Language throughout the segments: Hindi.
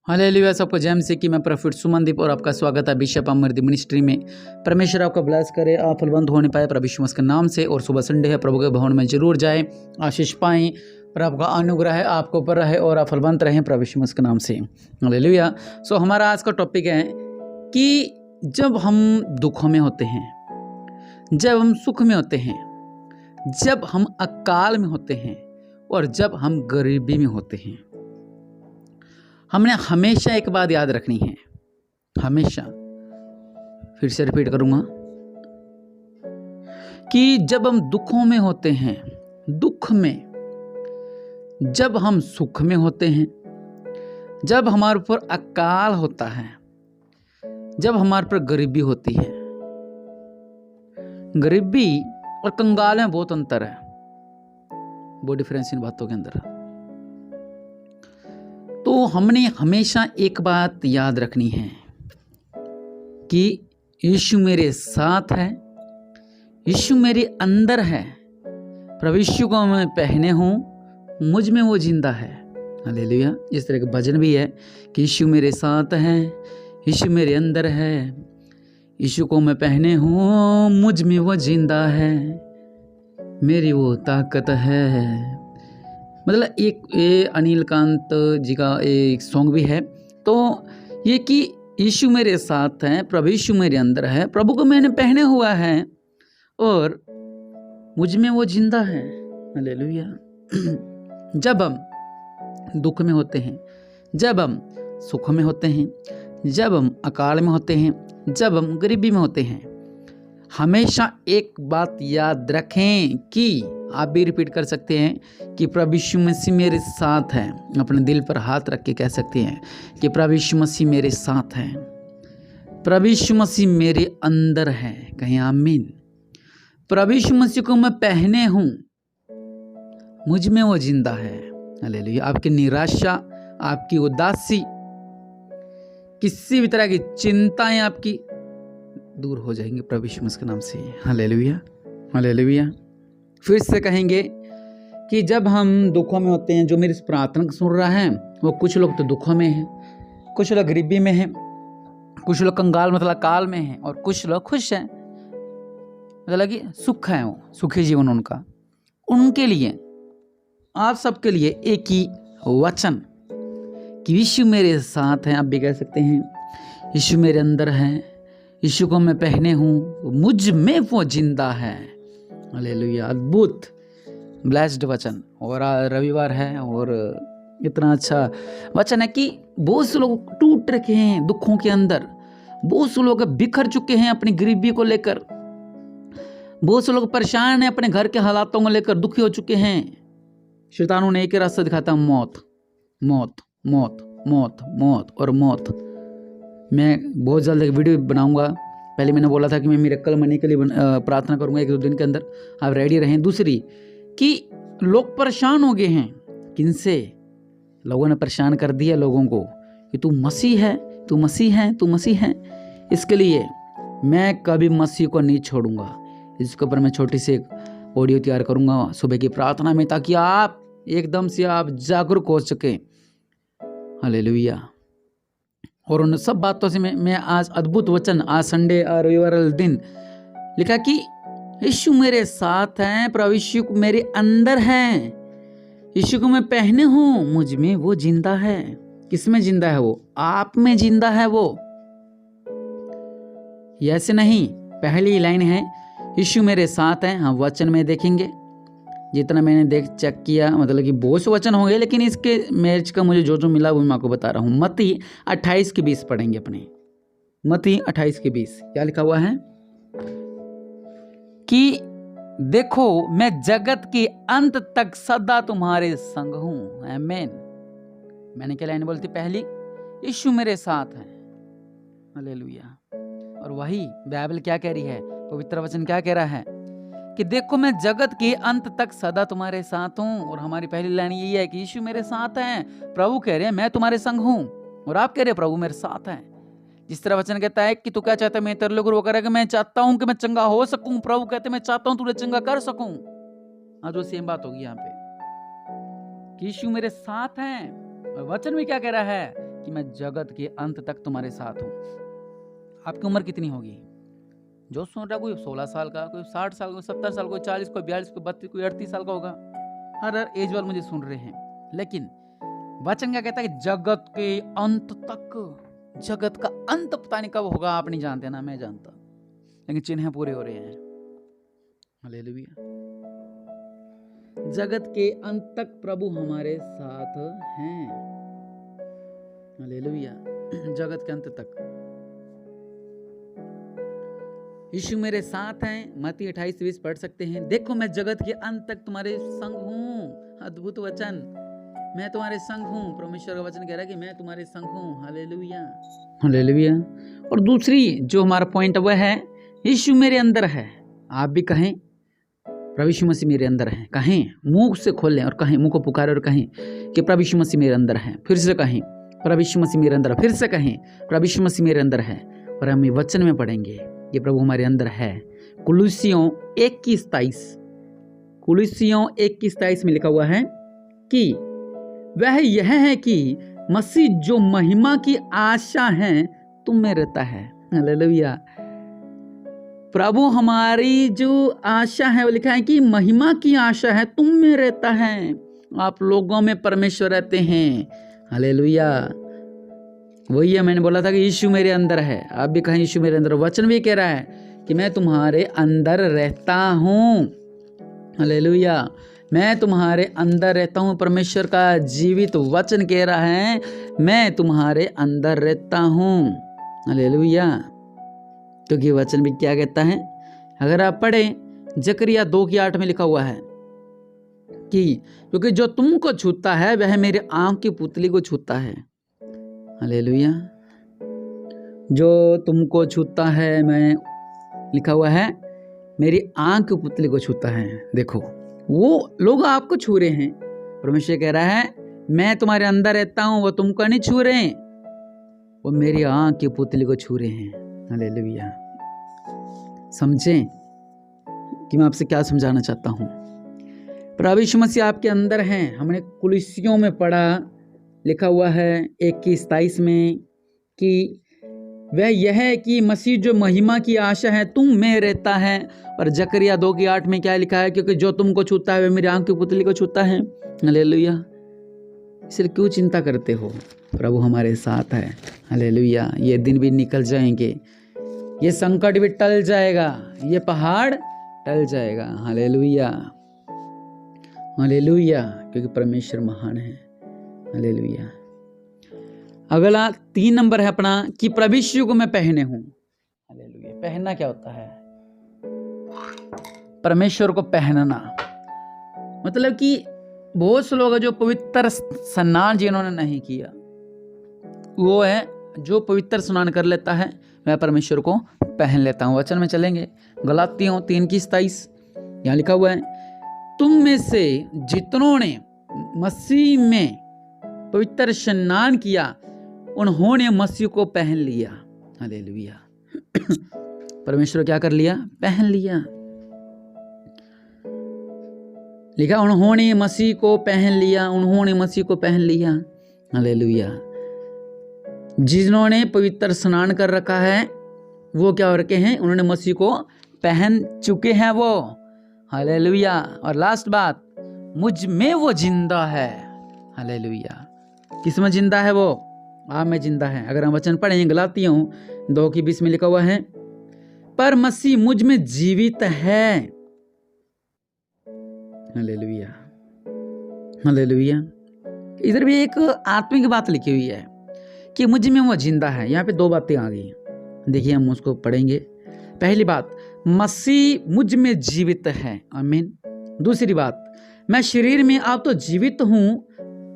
हालेलुया। सबको जय मसीह की। मैं प्रॉफिट सुमनदीप और आपका स्वागत है बिशप अमरदीप मिनिस्ट्री में। परमेश्वर आपका ब्लेस करे, आप फलवंत होने पाए प्रभु यीशु मसीह के नाम से। और सुबह संडे है, प्रभु के भवन में जरूर जाएं, आशीष पाएं, प्रभु का अनुग्रह आपको ऊपर रहे और आप फलवंत रहें प्रभु यीशु मसीह के नाम से। हालेलुया। सो हमारा आज का टॉपिक है कि जब हम दुखों में होते हैं, जब हम सुख में होते हैं, जब हम अकाल में होते हैं और जब हम गरीबी में होते हैं, हमने हमेशा एक बात याद रखनी है। हमेशा, फिर से रिपीट करूंगा, कि जब हम दुखों में होते हैं, दुख में, जब हम सुख में होते हैं, जब हमारे ऊपर अकाल होता है, जब हमारे पर गरीबी होती है। गरीबी और कंगाल में बहुत अंतर है, बहुत डिफरेंस इन बातों के अंदर। तो हमने हमेशा एक बात याद रखनी है कि यीशु मेरे साथ है, यीशु मेरे अंदर है, प्रभु यीशु को मैं पहने हूँ, मुझ में वो जिंदा है। हालेलुया। इस तरह का भजन भी है कि यीशु मेरे साथ है, यीशु मेरे अंदर है, यीशु को मैं पहने हूँ, मुझ में वो जिंदा है, मेरी वो ताकत है। मतलब ये अनिल कांत जी का एक सॉन्ग भी है। तो ये कि यीशु मेरे साथ है, प्रभु यीशु मेरे अंदर है, प्रभु को मैंने पहने हुआ है और मुझ में वो जिंदा है। हालेलुया। जब हम दुख में होते हैं, जब हम सुख में होते हैं, जब हम अकाल में होते हैं, जब हम गरीबी में होते हैं, हमेशा एक बात याद रखें कि आप भी रिपीट कर सकते हैं कि प्रभु यीशु मसीह मेरे साथ है। अपने दिल पर हाथ रख के कह सकते हैं कि प्रभु यीशु मसीह मेरे साथ है, प्रभु यीशु मसीह मेरे अंदर है। कहीं आमीन। प्रभु यीशु मसीह को मैं पहने हूँ, मुझ में वो जिंदा है। हालेलुया। आपकी निराशा, आपकी उदासी, किसी भी तरह की चिंताएं आपकी दूर हो जाएंगे प्रभु यीशु मसीह के नाम से। हालेलुया। हालेलुया। फिर से कहेंगे कि जब हम दुखों में होते हैं, जो मेरी इस प्रार्थना को सुन रहा है वो कुछ लोग तो दुखों में हैं, कुछ लोग गरीबी में हैं, कुछ लोग कंगाल मतलब काल में हैं और कुछ लोग खुश हैं, मतलब कि सुख है, वो सुखी जीवन उनका। उनके लिए, आप सबके लिए एक ही वचन कि यीशु मेरे साथ हैं। आप भी कह सकते हैं यीशु मेरे अंदर है, यीशु को मैं पहने हूँ, मुझ में वो जिंदा है। हालेलुया। अद्भुत ब्लेस्ड वचन। और रविवार है और इतना अच्छा वचन है कि बहुत से लोग टूट रखे हैं दुखों के अंदर, बहुत से लोग बिखर चुके हैं अपनी गरीबी को लेकर, बहुत से लोग परेशान हैं अपने घर के हालातों को लेकर, दुखी हो चुके हैं। शैतानों ने एक ही रास्ता दिखाता, मौत मौत मौत मौत मौत और मौत। मैं बहुत जल्द एक वीडियो बनाऊंगा। पहले मैंने बोला था कि मैं मिरेकल मनी के लिए प्रार्थना करूंगा 1-2 दिन के अंदर, आप रेडी रहें। दूसरी कि लोग परेशान हो गए हैं। किनसे? लोगों ने परेशान कर दिया लोगों को कि तू मसीह है, तू मसीह है, तू मसीह है। इसके लिए मैं कभी मसीह को नहीं छोड़ूंगा। इसके ऊपर मैं छोटी सी एक ऑडियो तैयार करूंगा सुबह की प्रार्थना में, ताकि आप एकदम से आप जागरूक हो सके। हालेलुया। और उन सब बातों से मैं आज अद्भुत वचन, आज संडे और रविवार दिन लिखा कि यीशु मेरे साथ हैं, प्रभु यीशु मेरे अंदर है, यीशु को मैं पहने हूँ, मुझ में वो जिंदा है। किस में जिंदा है? वो आप में जिंदा है। वो ऐसे नहीं, पहली लाइन है यीशु मेरे साथ हैं। हम वचन में देखेंगे, जितना मैंने चेक किया, मतलब कि बहुत से वचन होंगे, लेकिन इसके मैच का मुझे जो मिला वो मैं आपको बता रहा हूँ। मत्ती 28:20 पढ़ेंगे अपने। मत्ती 28:20 क्या लिखा हुआ है कि देखो मैं जगत के अंत तक सदा तुम्हारे संग हूँ। आमीन। मैंने क्या लाइन बोलती? पहली, यीशु मेरे साथ है। हालेलुया। और वही बाइबल क्या कह रही है, पवित्र वचन क्या कह रहा है कि देखो मैं जगत के अंत तक सदा तुम्हारे साथ हूं। और हमारी पहली लाइन यही है कि यीशु मेरे साथ हैं। प्रभु कह रहे हैं मैं तुम्हारे संग हूं, और आप कह रहे हैं प्रभु मेरे साथ हैं। जिस तरह वचन कहता है कि तू क्या चाहता है मैं तेरे लोग, वो कह रहा है कि मैं चाहता हूं कि मैं चंगा हो सकूं। प्रभु कहते हैं मैं चाहता हूं तुझे चंगा कर सकूं। आज वो सेम बात होगी यहाँ पे कि यीशु मेरे साथ हैं। और वचन में क्या कह रहा है कि मैं जगत के अंत तक तुम्हारे साथ हूँ। आपकी उम्र कितनी होगी? जो सुन रहा, कोई 16 साल का, कोई 60 साल का, कोई 70 साल, कोई 40, कोई 42, कोई 32, कोई 38 साल का होगा। हर एज वाले मुझे सुन रहे हैं। लेकिन वचन क्या कहता है कि जगत के अंत तक। जगत का अंत पता नहीं कब होगा, आप नहीं जानते ना, मैं जानता, लेकिन चिन्ह पूरे हो रहे हैं। हालेलुया। जगत के अंत तक प्रभु हमारे साथ हैं। हालेलुया। जगत के अंत तक यीशु मेरे साथ हैं। मत्ती 28:20 पढ़ सकते हैं। देखो मैं जगत के अंत तक तुम्हारे संग हूँ। अद्भुत वचन, मैं तुम्हारे संग हूँ। परमेश्वर का वचन कह रहा है कि मैं तुम्हारे संग हूँ। Hallelujah, hallelujah. और दूसरी जो हमारा पॉइंट वह है, यीशु मेरे अंदर है। आप भी कहें प्रभु यीशु मसीह मेरे अंदर है। कहें, मुंह से खोलें और कहें, मुंह को पुकारें और कहें कि प्रभु यीशु मसीह मेरे अंदर है। फिर से कहें प्रभु यीशु मसीह मेरे अंदर है। फिर से कहें प्रभु यीशु मसीह मेरे अंदर है। और हम ये वचन में पढ़ेंगे कि प्रभु हमारे अंदर है। कुलुस्सियों 1:27, कुलुस्सियों 1:27 में लिखा हुआ है कि वह यह है कि मसीह जो महिमा की आशा है तुम में रहता है। हालेलुया। प्रभु हमारी जो आशा है वो लिखा है कि महिमा की आशा है तुम में रहता है। आप लोगों में परमेश्वर रहते हैं। हालेलुया। वही है, मैंने बोला था कि यीशु मेरे अंदर है। आप भी कहें यीशु मेरे अंदर। वचन भी कह रहा है कि मैं तुम्हारे अंदर रहता हूँ। हालेलुया। मैं तुम्हारे अंदर रहता हूँ। परमेश्वर का जीवित वचन कह रहा है मैं तुम्हारे अंदर रहता हूँ। हालेलुया। क्योंकि वचन भी क्या कहता है, अगर आप पढ़ें जकरिया 2:8 में लिखा हुआ है कि क्योंकि जो तुमको छूता है वह मेरे आंख की पुतली को छूता है। हालेलुया। जो तुमको छूता है, मैं लिखा हुआ है मेरी आंख की पुतली को छूता है। देखो, वो लोग आपको छू रहे हैं। परमेश्वर कह रहा है मैं तुम्हारे अंदर रहता हूं, वो तुमको नहीं छू रहे, वो मेरी आंख की पुतली को छू रहे हैं। हालेलुया। समझें कि मैं आपसे क्या समझाना चाहता हूं। प्रभु यीशु मसीह आपके अंदर हैं। हमने कुलुस्सियों में पढ़ा, लिखा हुआ है 1:27 में कि वह यह है कि मसीह जो महिमा की आशा है तुम में रहता है। और जकरिया 2:8 में क्या लिखा है, क्योंकि जो तुमको छूता है वह मेरी आंख की पुतली को छूता है। हालेलुया। इसलिए क्यों चिंता करते हो, प्रभु हमारे साथ है। हालेलुया। ये दिन भी निकल जाएंगे, ये संकट भी टल जाएगा, ये पहाड़ टल जाएगा। Hallelujah, hallelujah. क्योंकि परमेश्वर महान है। हालेलुया। अगला 3 नंबर है अपना कि प्रभु यीशु को मैं पहने हूं। हालेलुया। पहनना क्या होता है? परमेश्वर को पहनना मतलब कि बहुत से लोग जो पवित्र स्नान जिन्होंने नहीं किया, वो है जो पवित्र स्नान कर लेता है मैं परमेश्वर को पहन लेता हूं। वचन में चलेंगे, गलातियों 3:27 यहां लिखा हुआ है तुम में से जितनों ने मसीह में पवित्र स्नान किया उन्होंने मसीह को पहन लिया। हालेलुया। परमेश्वर क्या कर लिया? पहन लिया। लिखा उन्होंने मसीह को पहन लिया, उन्होंने मसीह को पहन लिया। हालेलुया। जिन्होंने पवित्र स्नान कर रखा है वो क्या हो रखे हैं? उन्होंने मसीह को पहन चुके हैं वो। हालेलुया। और लास्ट बात, मुझ में वो जिंदा है। हालेलुया। किस में जिंदा है वो? आप में जिंदा है। अगर हम वचन पढ़ें गलातियों 2:20 में लिखा हुआ है पर मसीह मुझ में जीवित है। Hallelujah, hallelujah. इधर भी एक आत्मिक बात लिखी हुई है कि मुझ में वो जिंदा है। यहाँ पे 2 बातें आ गई। देखिए हम उसको पढ़ेंगे। पहली बात, मसीह मुझ में जीवित है। आमीन। दूसरी बात, मैं शरीर में अब तो जीवित हूं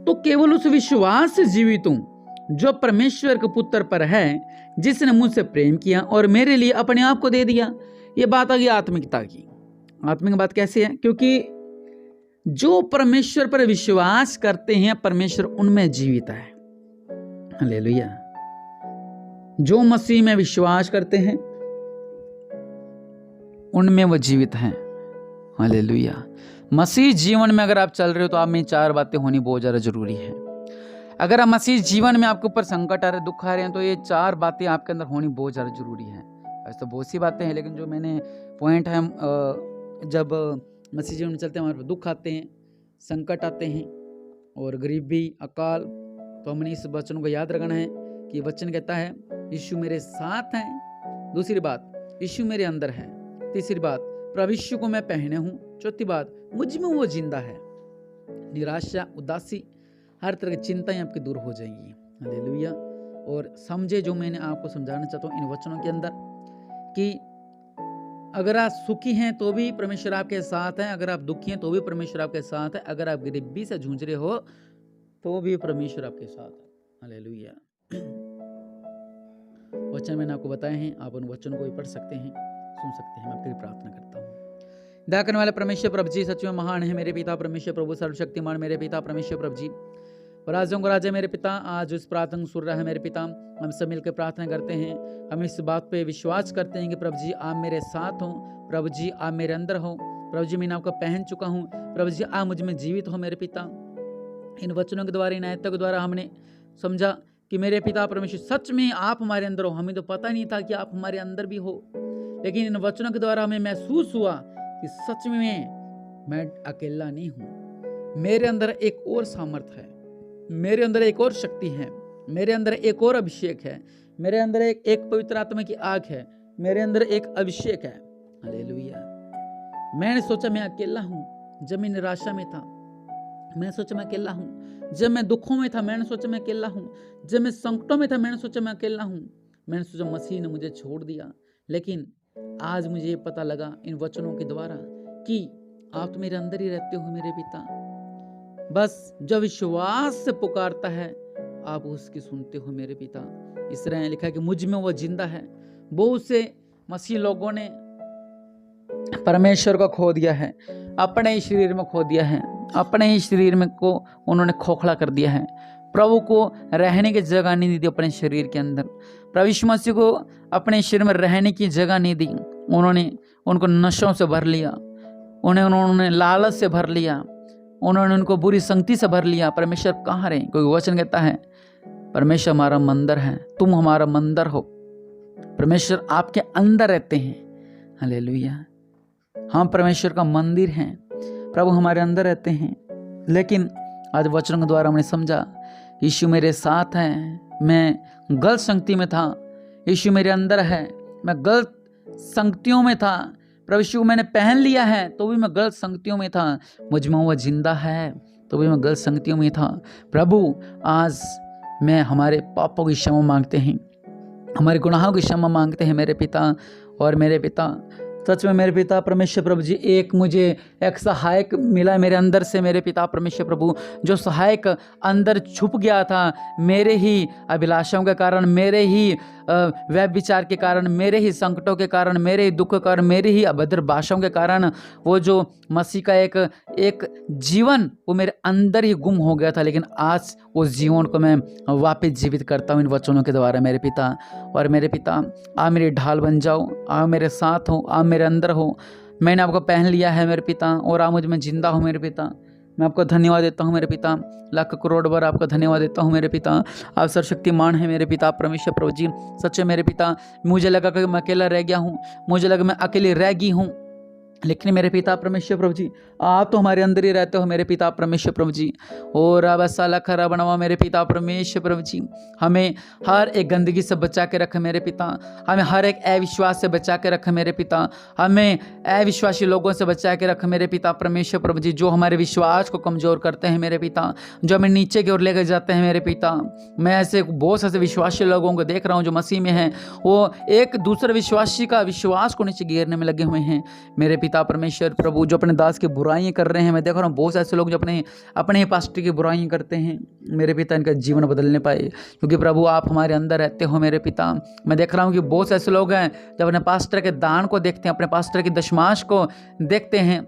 तो केवल उस विश्वास से जीवित हूं जो परमेश्वर के पुत्र पर है, जिसने मुझसे प्रेम किया और मेरे लिए अपने आप को दे दिया। ये बात आ गई आत्मिकता की। आत्मिक बात कैसे है? क्योंकि जो परमेश्वर पर विश्वास करते हैं परमेश्वर उनमें जीवित है। हालेलुया। जो मसीह में विश्वास करते हैं उनमें वो जीवित हैं। हालेलुया। मसीह जीवन में अगर आप चल रहे हो तो आप में 4 बातें होनी बहुत ज्यादा जरूरी है। अगर आप मसीह जीवन में आपके ऊपर संकट आ रहे, दुख आ रहे हैं, तो ये 4 बातें आपके अंदर होनी बहुत ज़्यादा जरूरी है। ऐसे तो बहुत सी बातें हैं, लेकिन जो मैंने पॉइंट है, जब मसीह जीवन में चलते हैं हमारे पर दुख आते हैं, संकट आते हैं और गरीबी, अकाल, तो हमने इस वचन को याद रखना है कि वचन कहता है यीशु मेरे साथ हैं। दूसरी बात, यीशु मेरे अंदर है। तीसरी बात, प्रभु यीशु को मैं पहने हूँ। चौथी बात, मुझ में वो जिंदा है। निराशा, उदासी, हर तरह की चिंताएं आपकी दूर हो जाएंगी। हालेलुया। और समझे जो मैंने आपको समझाना चाहता हूँ इन वचनों के अंदर कि अगर आप सुखी हैं तो भी परमेश्वर आपके साथ है, अगर आप दुखी हैं तो भी परमेश्वर आपके साथ है, अगर आप गरीबी से जूझ रहे हो तो भी परमेश्वर आपके साथ है। हालेलुया। वचन मैंने आपको बताए हैं, आप उन वचनों को भी पढ़ सकते हैं, सुन सकते हैं। मैं आपके लिए प्रार्थना करता हूँ। दया करने वाले परमेश्वर प्रभु जी, सच में महान है मेरे पिता परमेश्वर प्रभु, सर्वशक्तिमान मेरे पिता परमेश्वर प्रभु जी, राजों को राजा मेरे पिता। आज इस प्रार्थना सुन रहा है मेरे पिता, हम सब मिलकर प्रार्थना करते हैं। हम इस बात पे विश्वास करते हैं कि प्रभु जी आप मेरे साथ हो, प्रभु जी आप मेरे अंदर हो, प्रभु जी मैं आपको पहन चुका हूँ, प्रभु जी आप मुझ में जीवित हो मेरे पिता। इन वचनों के द्वारा, इन आयतों के द्वारा हमने समझा कि मेरे पिता परमेश्वर सच में आप हमारे अंदर हो। हमें तो पता नहीं था कि आप हमारे अंदर भी हो, लेकिन इन वचनों के द्वारा हमें महसूस हुआ कि सच में मैं अकेला नहीं हूँ। मेरे अंदर एक और सामर्थ्य है, मेरे अंदर एक और शक्ति है, मेरे अंदर एक और अभिषेक है, मेरे अंदर एक पवित्र आत्मा की आग है, मेरे अंदर एक अभिषेक है। हालेलुया। मैंने सोचा मैं अकेला हूँ जब मैं निराशा में था, मैंने सोचा मैं अकेला हूँ जब मैं दुखों में था, मैंने सोचा मैं अकेला हूँ जब मैं संकटों में था, मैंने सोचा मैं अकेला हूँ, मैंने सोचा मसीह ने मुझे छोड़ दिया। लेकिन आज मुझे ये पता लगा इन वचनों के द्वारा कि आप तो मेरे अंदर ही रहते हो मेरे पिता। बस जो विश्वास से पुकारता है आप उसकी सुनते हो मेरे पिता। इस तरह लिखा है कि मुझ में वो जिंदा है। बहुत से मसीह लोगों ने परमेश्वर को खो दिया है, अपने ही शरीर में खो दिया है, अपने ही शरीर में को उन्होंने खोखला कर दिया है। प्रभु को रहने की जगह नहीं दी अपने शरीर के अंदर, प्रभु यीशु मसीह को अपने शरीर में रहने की जगह नहीं दी। उन्होंने उनको नशों से भर लिया, उन्होंने लालच से भर लिया, उन्होंने उनको बुरी संगति से भर लिया। परमेश्वर कहाँ रहे? कोई वचन कहता है परमेश्वर हमारा मंदिर है, तुम हमारा मंदिर हो। परमेश्वर आपके अंदर रहते हैं। हालेलुया। हम परमेश्वर का मंदिर हैं, प्रभु हमारे अंदर रहते हैं। लेकिन आज वचनों के द्वारा हमने समझा यीशु मेरे साथ है, मैं गलत संगति में था, यीशु मेरे अंदर है, मैं गलत संगतियों में था, प्रभु यीशु को मैंने पहन लिया है तो भी मैं गलत संगतियों में था, मुझ में वो जिंदा है तो भी मैं गलत संगतियों में था। प्रभु आज मैं हमारे पापों की क्षमा मांगते हैं, हमारे गुनाहों की क्षमा मांगते हैं मेरे पिता। और मेरे पिता सच में मेरे पिता परमेश्वर प्रभु जी, मुझे एक सहायक मिला मेरे अंदर से मेरे पिता परमेश्वर प्रभु, जो सहायक अंदर छुप गया था मेरे ही अभिलाषाओं के कारण, मेरे ही व्यभिचार के कारण, मेरे ही संकटों के कारण, मेरे ही दुख के कारण, मेरी ही अभद्र भाषाओं के कारण। वो जो मसीह का एक जीवन वो मेरे अंदर ही गुम हो गया था, लेकिन आज उस जीवन को मैं वापस जीवित करता हूँ इन वचनों के द्वारा मेरे पिता। और मेरे पिता आप मेरी ढाल बन जाओ, आप मेरे साथ हो, आप मेरे अंदर हो, मैंने आपको पहन लिया है मेरे पिता और आप मुझ में जिंदा हो मेरे पिता। मैं आपको धन्यवाद देता हूँ मेरे पिता, लाख करोड़ बार आपका धन्यवाद देता हूँ मेरे पिता। आप सर्वशक्तिमान है मेरे पिता परमेश्वर प्रभु जी। सच्चे मेरे पिता, मुझे लगा कि मैं अकेला रह गया हूँ, मुझे लगा मैं अकेली रह गई हूँ, लेकिन मेरे पिता परमेश्वर प्रभु जी आप तो हमारे अंदर ही रहते हो मेरे पिता परमेश्वर प्रभु जी। और अब ऐसा लखरा बनवा मेरे पिता परमेश्वर प्रभु जी, हमें हर एक गंदगी से बचा के रखे मेरे पिता, हमें हर एक अविश्वास से बचा के रखे मेरे पिता, हमें अविश्वासी लोगों से बचा के रखे मेरे पिता परमेश्वर प्रभु जी, जो हमारे विश्वास को कमज़ोर करते हैं मेरे पिता, जो हमें नीचे की ओर लेकर जाते हैं मेरे पिता। मैं ऐसे बहुत ऐसे विश्वासी लोगों को देख रहा हूँ जो मसीह में हैं, वो एक दूसरे विश्वासी का विश्वास को नीचे गिरने में लगे हुए हैं मेरे पिता परमेश्वर प्रभु, जो अपने दास की बुराइयां कर रहे हैं। मैं देख रहा हूँ बहुत ऐसे लोग जो अपने ही पास्टर की बुराइयां करते हैं मेरे पिता, इनका जीवन बदलने पाए, क्योंकि प्रभु आप हमारे अंदर रहते हो मेरे पिता। मैं देख रहा हूँ कि बहुत ऐसे लोग हैं जब अपने पास्टर के दान को देखते हैं, अपने पास्टर की दशमांश को देखते हैं,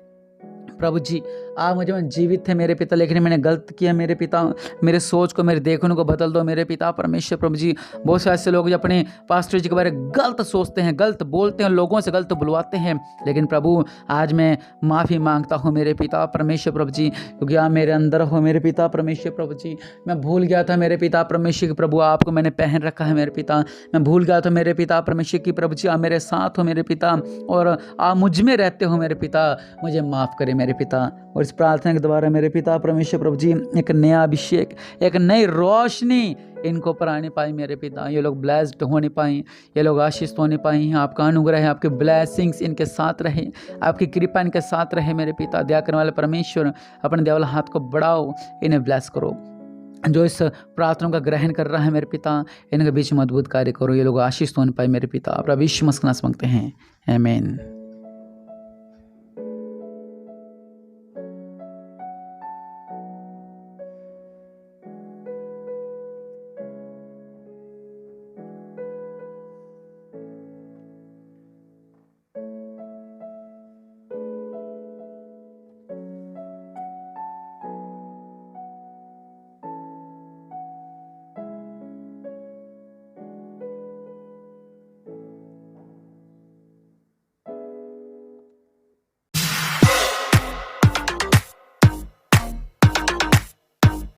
प्रभु जी आप मुझे में जीवित थे मेरे पिता, लेकिन मैंने गलत किया मेरे पिता। मेरे सोच को, मेरे देखने को बदल दो मेरे पिता परमेश्वर प्रभु जी। बहुत से ऐसे लोग जो अपने पास्टर जी के बारे में गलत सोचते हैं, गलत बोलते हैं, लोगों से गलत बुलवाते हैं, लेकिन प्रभु आज मैं माफ़ी मांगता हूँ मेरे पिता परमेश्वर प्रभु जी, क्योंकि आप मेरे अंदर हो मेरे पिता परमेश्वर प्रभु जी। मैं भूल गया था मेरे पिता परमेश्वर प्रभु, आपको मैंने पहन रखा है मेरे पिता। मैं भूल गया था मेरे पिता परमेश्वर की प्रभु जी, आप मेरे साथ हो मेरे पिता और आप मुझ में रहते हो मेरे पिता। मुझे माफ़ करें मेरे पिता। और इस प्रार्थना के द्वारा मेरे पिता परमेश्वर प्रभु जी एक नया अभिषेक, एक नई रोशनी इनको पर आने पाई मेरे पिता। ये लोग ब्लेस्ड होने पाए, ये लोग आशीष होने पाए। आपका अनुग्रह है, आपके ब्लेसिंग्स इनके साथ रहे, आपकी कृपा इनके साथ रहे मेरे पिता। दया करने वाले परमेश्वर अपने देवल हाथ को बढ़ाओ, इन्हें ब्लेस करो। जो इस प्रार्थना का ग्रहण कर रहा है मेरे पिता, इनके बीच में अद्भुत कार्य करो। ये लोग आशीष होने पाए मेरे पिता। आप विश्व मस्कना मांगते हैं, आमीन।